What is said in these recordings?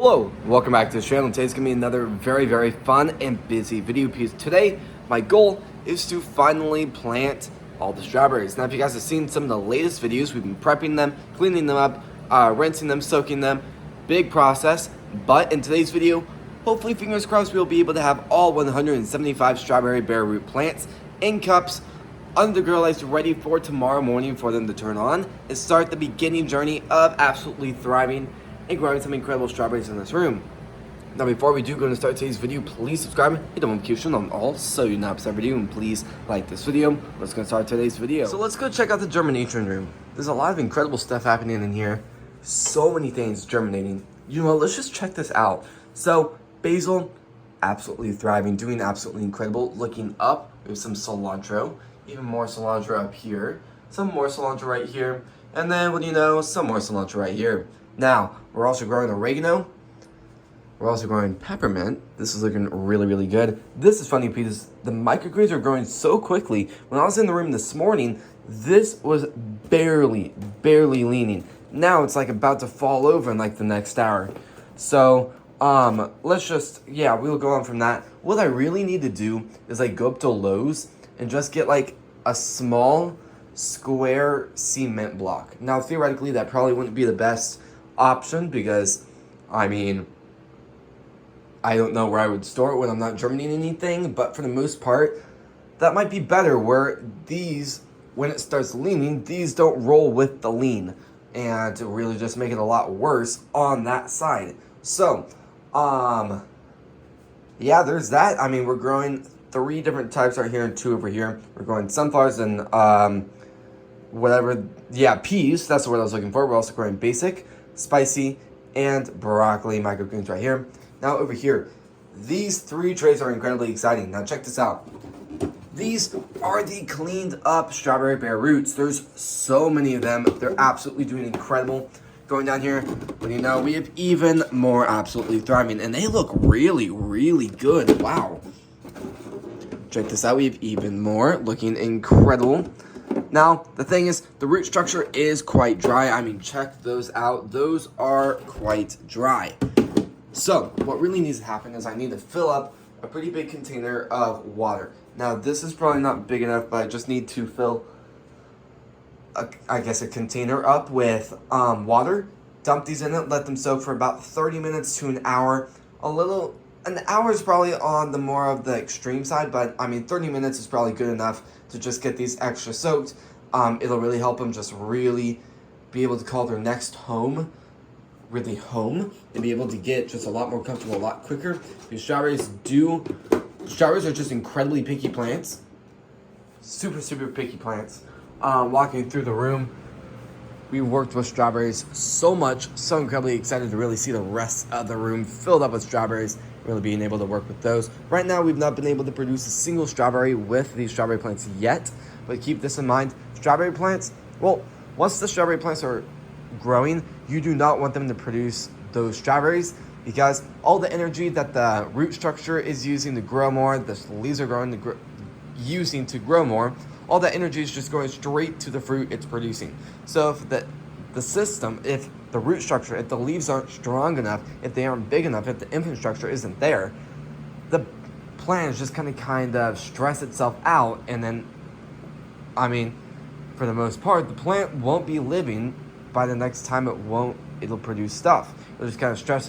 Hello, welcome back to the channel. Today's gonna be another very fun and busy video piece. Today, my goal is to finally plant all the strawberries. Now, if you guys have seen some of the latest videos, we've been prepping them, cleaning them up, rinsing them, soaking them. Big process, but in today's video, hopefully, fingers crossed, we'll be able to have all 175 strawberry bare root plants in cups under the grow lights ready for tomorrow morning for them to turn on and start the beginning journey of absolutely thriving and growing some incredible strawberries in this room. Now, before we do go and start today's video, please subscribe, hit the notification on all so you not miss every video, and please like this video. Let's go start today's video. So let's go check out the germination room. There's a lot of incredible stuff happening in here. So many things germinating. You know what, let's just check this out. So basil, absolutely thriving, doing absolutely incredible. Looking up, we have some cilantro, even more cilantro up here, some more cilantro right here, and then what do you know, some more cilantro right here. Now, we're also growing oregano. We're also growing peppermint. This is looking really good. This is funny because the microgreens are growing so quickly. When I was in the room this morning, this was barely leaning. Now it's like about to fall over in like the next hour. So, let's just, we'll go on from that. What I really need to do is like go up to Lowe's and just get like a small square cement block. Now, theoretically, that probably wouldn't be the best option because, I mean, I don't know where I would store it when I'm not germinating anything, but for the most part, that might be better where these, when it starts leaning, these don't roll with the lean and to really just make it a lot worse on that side. So, there's that. I mean, we're growing 3 different types right here and 2 over here. We're growing sunflowers and, peas. That's the word I was looking for. We're also growing basic, spicy, and broccoli microgreens right here. Now over here, these 3 trays are incredibly exciting. Now check this out. These are the cleaned up strawberry bare roots. There's so many of them. They're absolutely doing incredible. Going down here, but you know, we have even more absolutely thriving, and they look really good. Wow. Check this out. We have even more looking incredible. Now, the thing is, the root structure is quite dry. I mean, check those out. Those are quite dry. So, what really needs to happen is I need to fill up a pretty big container of water. Now, this is probably not big enough, but I just need to fill, a container up with water. Dump these in it, let them soak for about 30 minutes to an hour. An hour is probably on the more of the extreme side, but I mean 30 minutes is probably good enough to just get these extra soaked. It'll really help them just really be able to call their next home really home and be able to get just a lot more comfortable a lot quicker. Because strawberries are just incredibly picky plants. Super picky plants. Walking through the room, we worked with strawberries so much, so incredibly excited to really see the rest of the room filled up with strawberries, really being able to work with those. Right now, we've not been able to produce a single strawberry with these strawberry plants yet, but keep this in mind. Strawberry plants, well, once the strawberry plants are growing, you do not want them to produce those strawberries because all the energy that the root structure is using to grow more, the leaves are using to grow more, all that energy is just going straight to the fruit it's producing. So if if the root structure, if the leaves aren't strong enough, if they aren't big enough, if the infrastructure isn't there, the plant is just kind of stress itself out, and then, I mean, for the most part, the plant won't be living by the next time it'll produce stuff. It'll just kind of stress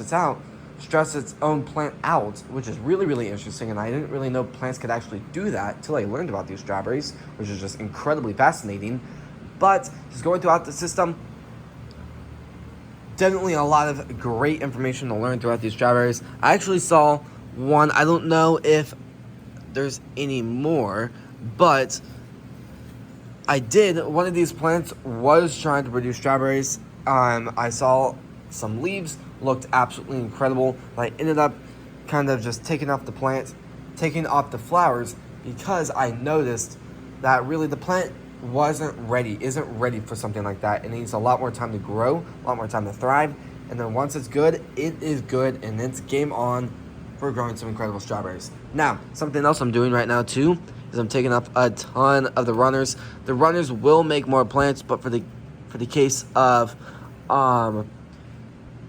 its own plant out, which is really interesting, and I didn't really know plants could actually do that until I learned about these strawberries, which is just incredibly fascinating. But just going throughout the system, definitely a lot of great information to learn throughout these strawberries. I actually saw one, I don't know if there's any more, but one of these plants was trying to produce strawberries. I saw some leaves, looked absolutely incredible. I ended up kind of just taking off the flowers because I noticed that really the plant isn't ready for something like that. It needs a lot more time to grow, a lot more time to thrive, and then once it's good, it is good, and it's game on for growing some incredible strawberries. Now, something else I'm doing right now too is I'm taking up a ton of the runners. The runners will make more plants, but for the case of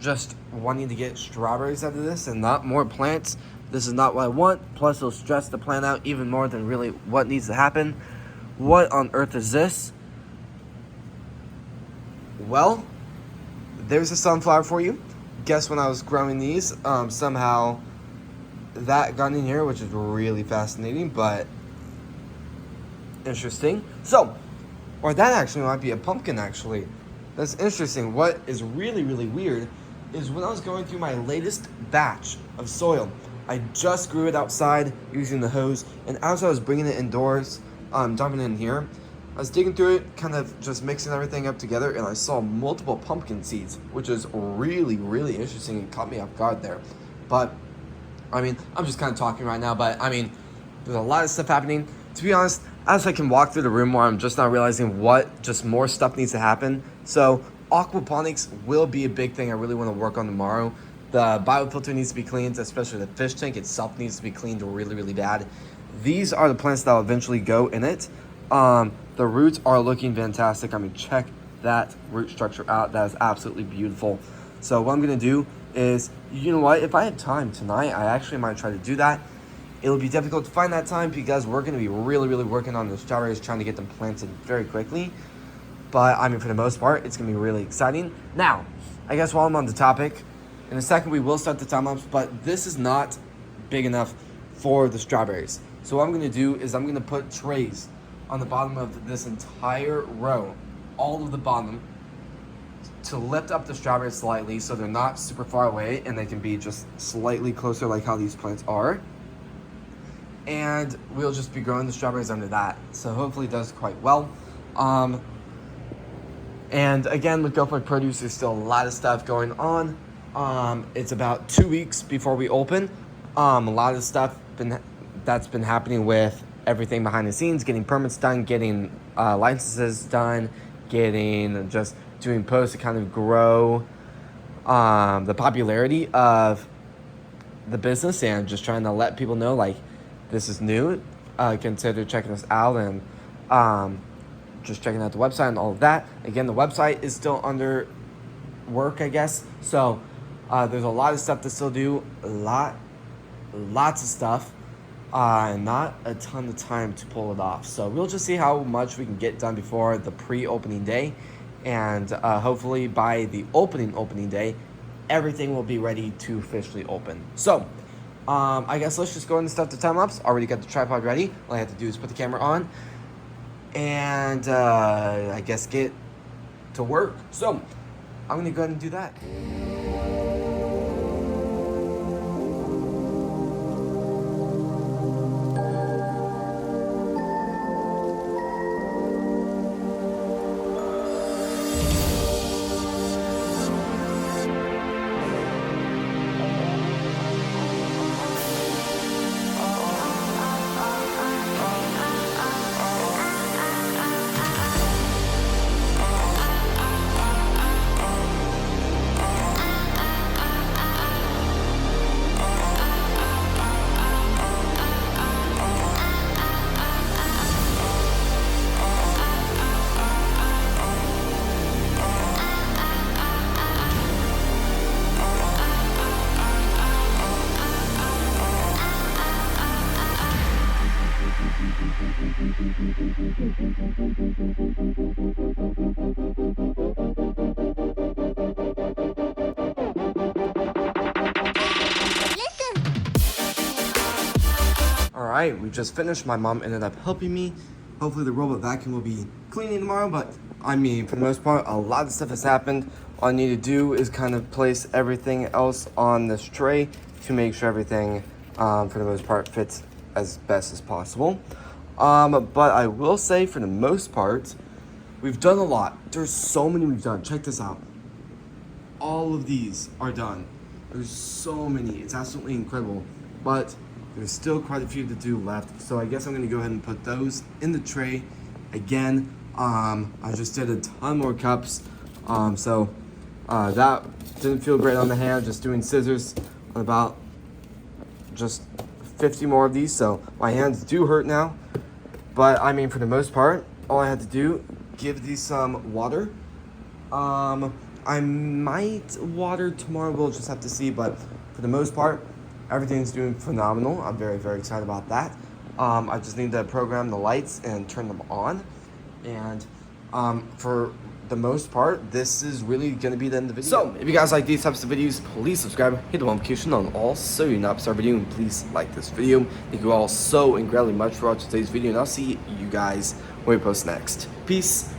just wanting to get strawberries out of this and not more plants. This is not what I want. Plus, it'll stress the plant out even more than really what needs to happen. What on earth is this? Well, there's a sunflower for you. Guess when I was growing these, somehow that got in here, which is really fascinating, but interesting. So, or that actually might be a pumpkin, actually. That's interesting. What is really, really weird is when I was going through my latest batch of soil, I just grew it outside using the hose, and as I was bringing it indoors, dumping it in here, I was digging through it, kind of just mixing everything up together, and I saw multiple pumpkin seeds, which is really, really interesting and caught me off guard there. But, I mean, I'm just kind of talking right now, but, I mean, there's a lot of stuff happening. To be honest, as I can walk through the room more, I'm just not realizing what just more stuff needs to happen. So, aquaponics will be a big thing I really want to work on tomorrow. The biofilter needs to be cleaned, especially the fish tank itself needs to be cleaned really, really bad. These are the plants that will eventually go in it. The roots are looking fantastic. I mean, check that root structure out. That is absolutely beautiful. So what I'm going to do is, you know what? If I had time tonight, I actually might try to do that. It'll be difficult to find that time because we're going to be really, really working on the strawberries, trying to get them planted very quickly. But, I mean, for the most part, it's going to be really exciting. Now, I guess while I'm on the topic, in a second we will start the time lapse, but this is not big enough for the strawberries. So what I'm going to do is I'm going to put trays on the bottom of this entire row, all of the bottom, to lift up the strawberries slightly so they're not super far away and they can be just slightly closer like how these plants are. And we'll just be growing the strawberries under that. So hopefully it does quite well. And again, with GoFund Produce, there's still a lot of stuff going on. It's about 2 weeks before we open. A lot of stuff that's been happening with everything behind the scenes, getting permits done, getting licenses done, getting just doing posts to kind of grow the popularity of the business and just trying to let people know, like, this is new. Consider checking us out and just checking out the website and all of that. Again, the website is still under work, I guess. So there's a lot of stuff to still do. Lots of stuff. And not a ton of time to pull it off. So we'll just see how much we can get done before the pre-opening day. And hopefully by the opening day, everything will be ready to officially open. So I guess let's just go ahead and start the time lapse. Already got the tripod ready. All I have to do is put the camera on and I guess get to work. So I'm gonna go ahead and do that. Alright, we just finished. My mom ended up helping me. Hopefully the robot vacuum will be cleaning tomorrow, but I mean, for the most part, a lot of stuff has happened. All I need to do is kind of place everything else on this tray to make sure everything, for the most part, fits as best as possible. But I will say, for the most part, we've done a lot. There's so many we've done. Check this out. All of these are done. There's so many. It's absolutely incredible. But there's still quite a few to do left. So I guess I'm going to go ahead and put those in the tray again. I just did a ton more cups. That didn't feel great on the hand. Just doing scissors on about just 50 more of these. So my hands do hurt now. But I mean, for the most part, all I had to do, give these some water. I might water tomorrow, we'll just have to see, but for the most part, everything's doing phenomenal. I'm very, very excited about that. I just need to program the lights and turn them on. And for the most part, this is really going to be the end of the video. So, if you guys like these types of videos, please subscribe, hit the notification on all so you not miss our video, and please like this video. Thank you all so incredibly much for watching today's video, and I'll see you guys when we post next. Peace.